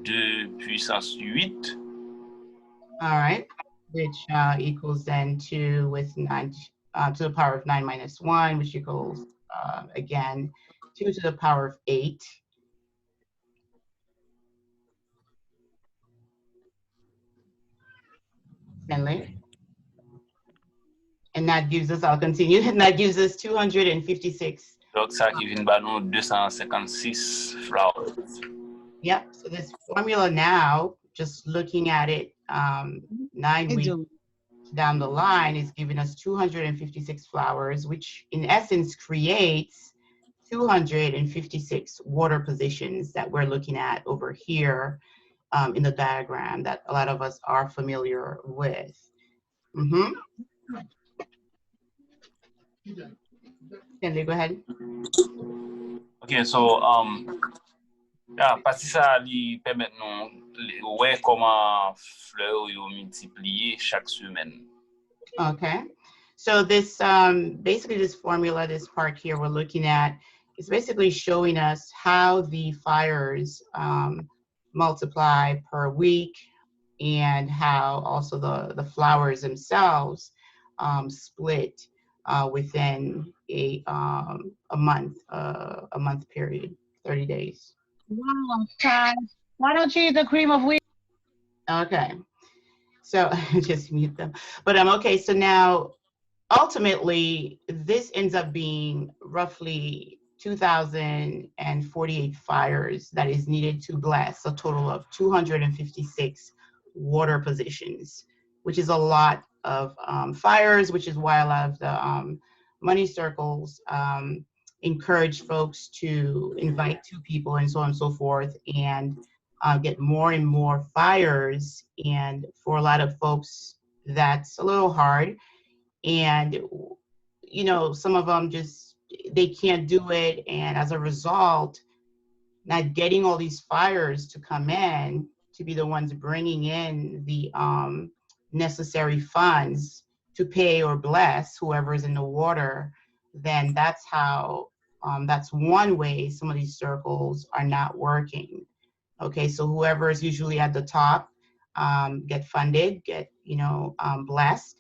2 puissance 8. All right, which equals then 2 with 9 to the power of 9 minus 1, which equals, again, 2 to the power of 8. Stanley? And that gives us, I'll continue, and that gives us 256. Donc, ça qui vient de nous 256 flowers. Yep, so this formula now, just looking at it 9 weeks down the line, is giving us 256 flowers, which in essence creates 256 water positions that we're looking at over here in the diagram that a lot of us are familiar with. Stanley, go ahead. Okay, so parce que ça lui permet nous ouais comment fleurs yo multiplier chaque semaine. Okay, so this basically this formula, this part here we're looking at, is basically showing us how the fires multiply per week, and how also the flowers themselves split within a month period, 30 days. Wow, why don't you eat the cream of wheat? Okay, so just mute them. But okay, so now ultimately this ends up being roughly 2,048 fires that is needed to bless a total of 256 water positions, which is a lot of fires, which is why a lot of the money circles encourage folks to invite 2 people and so on and so forth, and get more and more fires. And for a lot of folks, that's a little hard. And, you know, some of them just, they can't do it. And as a result, not getting all these fires to come in to be the ones bringing in the necessary funds to pay or bless whoever is in the water, then that's how, that's one way some of these circles are not working. Okay, so whoever is usually at the top get funded, get, you know, blessed,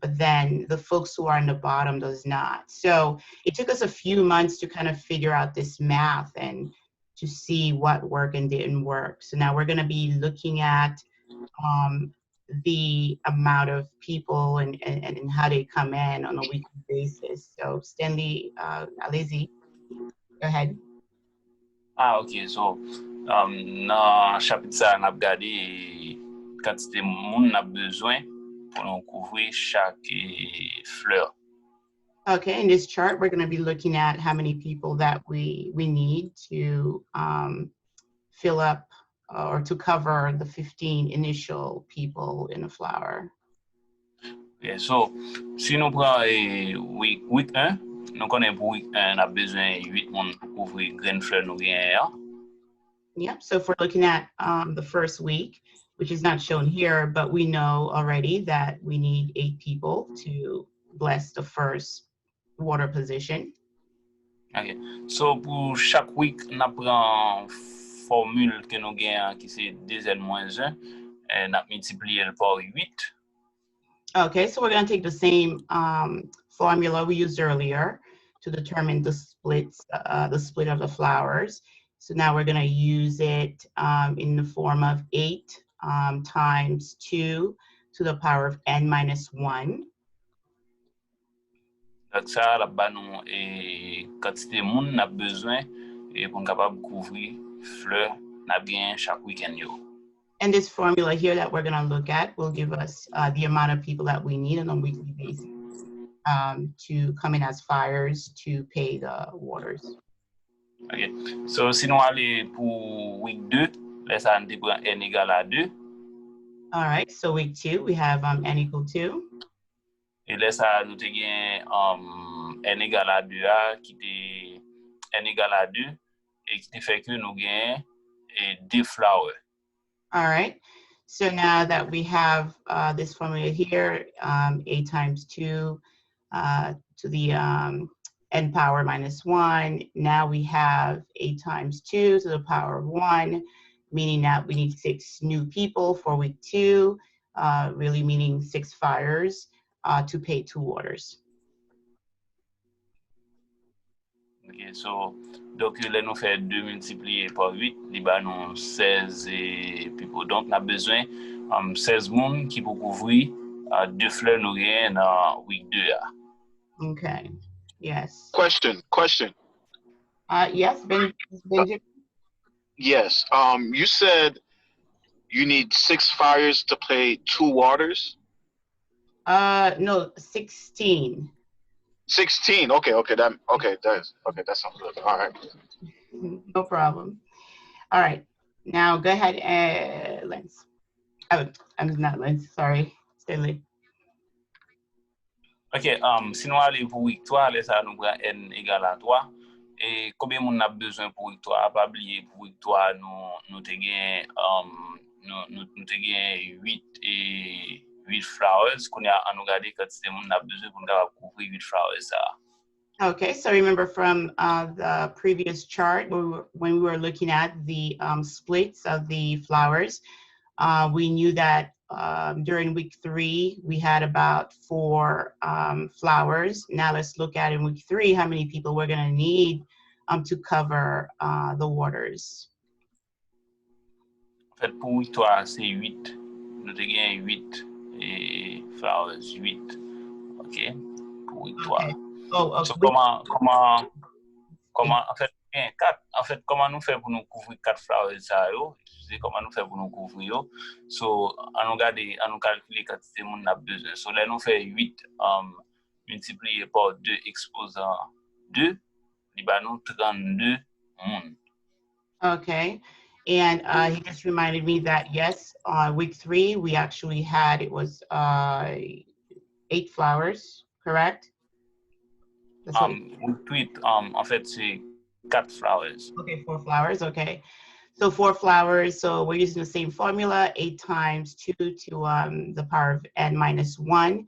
but then the folks who are in the bottom does not. So it took us a few months to kind of figure out this math and to see what worked and didn't work. So now we're going to be looking at the amount of people and how they come in on a weekly basis. So Stanley, Alizi, go ahead. Ok, so dans chapitre ça, on a regardé quantité de monde a besoin pour nous couvrir chaque fleur. Okay, in this chart, we're going to be looking at how many people that we need to fill up or to cover the 15 initial people in a flower. Yeah, so si nous prenons week 1, nous connaissons pour week 1, on a besoin de 8 monde pour couvrir grain fleur nous gagnons. Yep, so if we're looking at the first week, which is not shown here, but we know already that we need 8 people to bless the first water position. Okay, so pour chaque week, on prend formule que nous gagnons qui c'est 2n-1 et on multiplie par 8. Okay, so we're going to take the same formula we used earlier to determine the split of the flowers. So now we're going to use it in the form of 8 times 2 to the power of n minus 1. Donc ça, là-bas, nous, quantité de monde n'a besoin pour capable couvrir fleurs n'a bien chaque week-end. And this formula here that we're going to look at will give us the amount of people that we need on a weekly basis to come in as fires to pay the waters. Okay, so si nous allons pour week 2, là ça nous prend n égale à 2. All right, so week 2 we have n equal 2. Et là ça nous gagne n égale à 2 qui est n égale à 2 et qui fait que nous gagnons 2 flowers. All right, so now that we have this formula here, 8 times 2 to the n power minus 1, now we have 8 times 2 to the power of 1, meaning that we need 6 new people for week 2, really meaning 6 fires to pay 2 waters. Ok, so, donc, là, nous fait 2 multiplié par 8, il va nous 16 people. Donc, on a besoin 16 moun qui pour couvrir 2 fleurs nous gagnent dans week 2. Okay, yes. Question. Yes, Benjamin? Yes. You said you need 6 fires to play 2 waters? No, 16. 16. Okay. That sounds good. All right. No problem. All right, now go ahead and Lens. I'm not Lens, sorry, Stanley. Ok, si nous allons pour week 3, là, ça nous prend n égale à 3. Et combien on a besoin pour week 3? Pas oublier pour week 3, nous te gain 8 flowers. Qu'on a nous regarder quand c'est on a besoin pour nous couvrir 8 flowers ça. Okay, so remember from the previous chart when we were looking at the splits of the flowers, we knew that during week 3, we had about 4 flowers. Now let's look at in week 3, how many people we're gonna need to cover the waters. En fait, pour week 3, c'est 8. Nous te gain 8 flowers, 8. Ok, pour week 3. Okay. Oh, So, okay. comment, en fait, 4. En fait, comment nous faire pour nous couvrir 4 flowers ça yo? C'est comment nous faire pour nous couvrir yo? So, on nous calculer quantité mon a besoin. So, là nous fait 8 multiplié par 2 exposant 2, il va nous 32 moun. Okay, and he just reminded me that yes, on week 3 we actually had, it was 8 flowers, correct? Week 8, en fait c'est 4 flowers. Okay, 4 flowers, okay. So 4 flowers, so we're using the same formula, 8 times 2 to the power of n minus 1,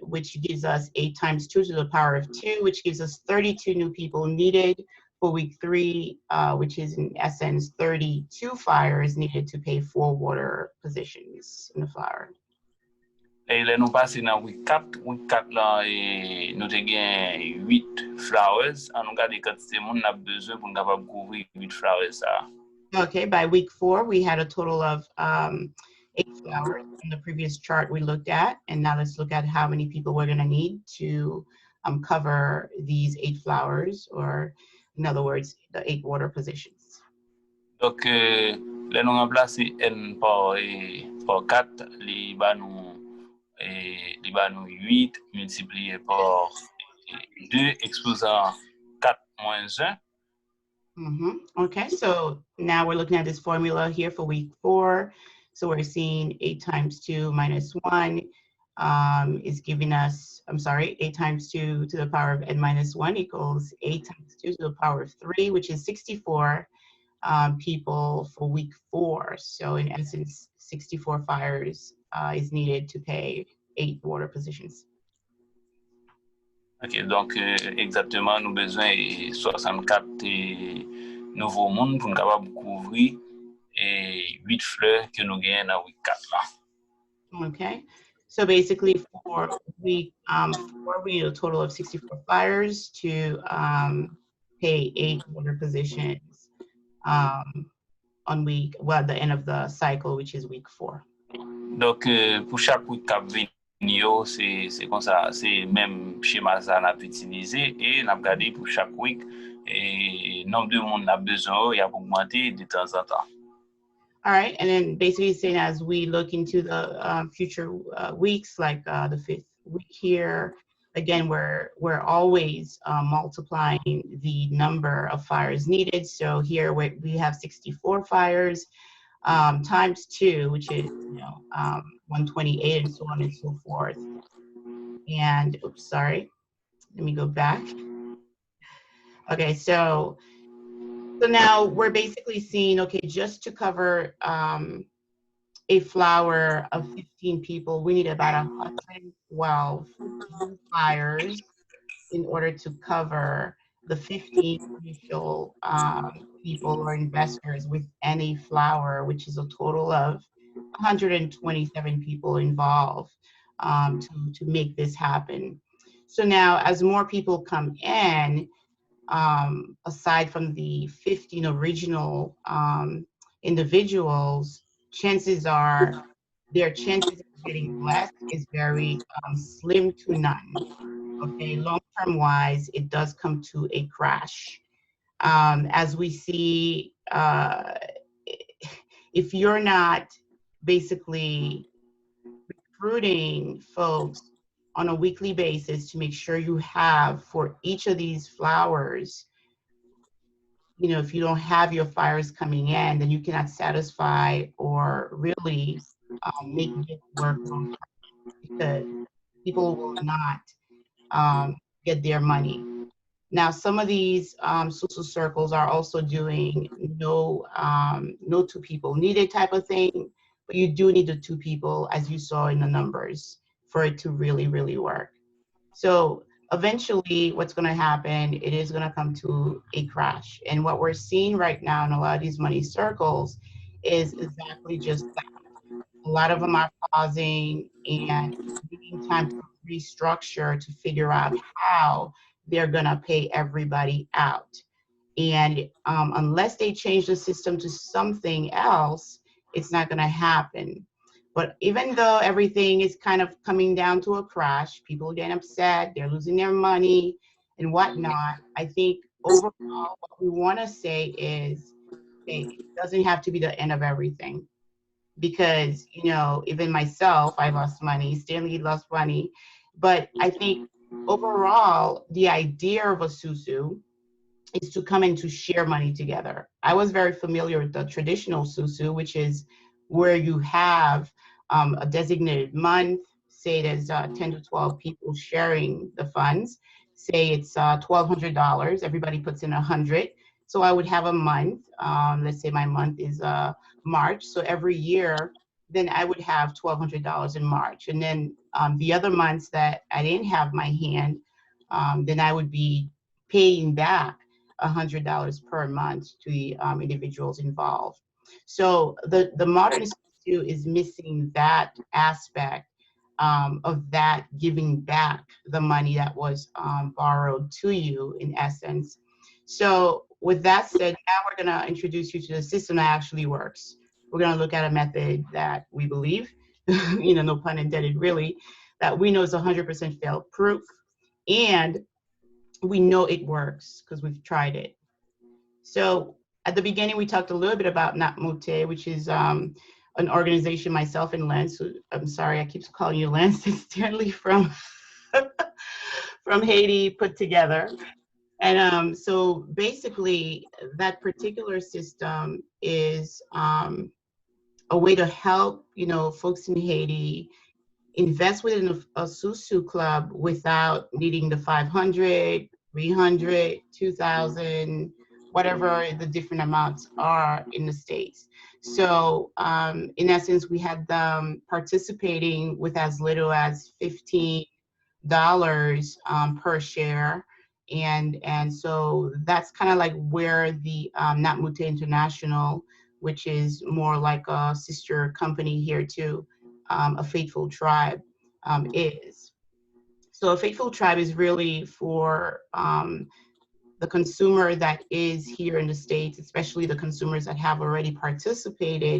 which gives us 8 times 2 to the power of 2, which gives us 32 new people needed for week 3, which is in essence 32 fires needed to pay 4 water positions in the flower. Et là nous passer dans week 4 là et nous te gain 8 flowers, on regarde quantité moun a besoin pour capable couvrir 8 flowers ça. Okay, by week 4 we had a total of 8 flowers in the previous chart we looked at, and now let's look at how many people we're going to need to cover these 8 flowers, or in other words, the 8 water positions. Donc là nous remplacer n par 4, li ba nous 8 multiplié par 2 exposant 4 moins 1. Okay, so now we're looking at this formula here for week 4. So we're seeing 8 times 2 minus 1 is giving us, 8 times 2 to the power of n minus 1 equals 8 times 2 to the power of 3, which is 64 people for week 4. So in essence, 64 fires is needed to pay 8 water positions. Ok, donc exactement, nous besoin de 64 nouveaux mondes pour nous capable couvrir 8 fleurs que nous gagnons dans week 4 là. Okay, so basically for week 4, we need a total of 64 fires to pay 8 water positions on the end of the cycle, which is week 4. Donc pour chaque week cap venir, c'est comme ça, c'est même schéma ça n'a utilisé et n'a regardé pour chaque week et nombre de monde a besoin, il a augmenté de temps en temps. All right, and then basically saying as we look into the future weeks, like the 5th week here, again, we're always multiplying the number of fires needed. So here we have 64 fires times 2, which is 128, and so on and so forth. And oops, sorry, let me go back. Okay, so now we're basically seeing, okay, just to cover a flower of 15 people, we need about 112 fires in order to cover the 15 initial people or investors with NA Flower, which is a total of 127 people involved to make this happen. So now, as more people come in, aside from the 15 original individuals, chances are their chances of getting blessed is very slim to none. Okay, long-term wise, it does come to a crash. As we see, if you're not basically recruiting folks on a weekly basis to make sure you have for each of these flowers, you know, if you don't have your fires coming in, then you cannot satisfy or really make this work long term, because people will not get their money. Now, some of these social circles are also doing no two people needed type of thing, but you do need the two people, as you saw in the numbers, for it to really, really work. So eventually what's going to happen, it is going to come to a crash. And what we're seeing right now in a lot of these money circles is exactly just that. A lot of them are pausing and needing time to restructure to figure out how they're going to pay everybody out. And unless they change the system to something else, it's not going to happen. But even though everything is kind of coming down to a crash, people get upset, they're losing their money and whatnot, I think overall what we want to say is, okay, it doesn't have to be the end of everything. Because, you know, even myself, I lost money, Stanley lost money. But I think overall, the idea of a Susu is to come and to share money together. I was very familiar with the traditional Susu, which is where you have a designated month, say there's 10 to 12 people sharing the funds, say it's $1,200, everybody puts in 100. So I would have a month, let's say my month is March, so every year, then I would have $1,200 in March. And then the other months that I didn't have my hand, then I would be paying back $100 per month to the individuals involved. So the modern Susu is missing that aspect of that giving back the money that was borrowed to you in essence. So with that said, now we're going to introduce you to the system that actually works. We're going to look at a method that we believe, you know, no pun intended really, that we know is 100% fail proof, and we know it works because we've tried it. So at the beginning, we talked a little bit about Natmote, which is an organization myself and Lance, who, I'm sorry, I keep calling you Lance, and Stanley from, from Haiti put together. And so basically, that particular system is a way to help, you know, folks in Haiti invest within a Susu club without needing the 500, 300, 2,000, whatever the different amounts are in the States. So in essence, we had them participating with as little as $15 per share. And so that's kind of like where the Natmute International, which is more like a sister company here too, a Faithful Tribe is. So a Faithful Tribe is really for the consumer that is here in the States, especially the consumers that have already participated